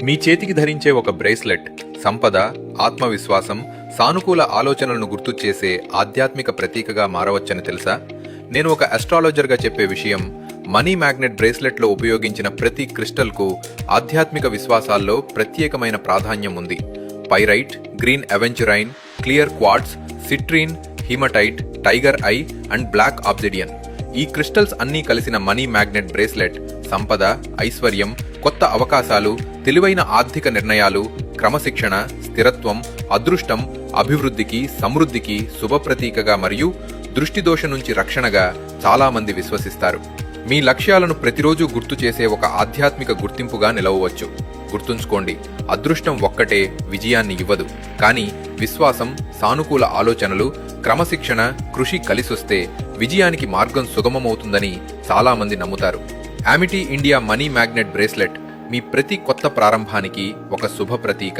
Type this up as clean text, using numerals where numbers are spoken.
మీ చేతికి ధరించే ఒక బ్రేస్లెట్ సంపద, ఆత్మవిశ్వాసం, సానుకూల ఆలోచనలను గుర్తు చేసే ఆధ్యాత్మిక ప్రతీకగా మారవచ్చని తెలుసా? నేను ఒక అస్ట్రాలజర్గా చెప్పే విషయం, మనీ మ్యాగ్నెట్ బ్రేస్లెట్లో ఉపయోగించిన ప్రతి క్రిస్టల్కు ఆధ్యాత్మిక విశ్వాసాల్లో ప్రత్యేకమైన ప్రాధాన్యం ఉంది. Pyrite, green aventurine, clear quartz, citrine, hematite, tiger eye and black obsidian. ఈ క్రిస్టల్స్ అన్నీ కలిసిన మనీ మ్యాగ్నెట్ బ్రేస్లెట్ సంపద, ఐశ్వర్యం, కొత్త అవకాశాలు, తెలివైన ఆర్థిక నిర్ణయాలు, క్రమశిక్షణ, స్థిరత్వం, అదృష్టం, అభివృద్ధికి, సమృద్ధికి శుభప్రతీకగా మరియు దృష్టిదోష నుంచి రక్షణగా చాలామంది విశ్వసిస్తారు. మీ లక్ష్యాలను ప్రతిరోజు గుర్తు చేసే ఒక ఆధ్యాత్మిక గుర్తింపుగా నిలవవచ్చు. గుర్తుంచుకోండి, అదృష్టం ఒక్కటే విజయాన్ని ఇవ్వదు, కానీ విశ్వాసం, సానుకూల ఆలోచనలు, క్రమశిక్షణ, కృషి కలిసొస్తే విజయానికి మార్గం సుగమమవుతుందని చాలామంది నమ్ముతారు. Amity India money magnet bracelet మీ ప్రతి కొత్త ప్రారంభానికి ఒక శుభ ప్రతీక.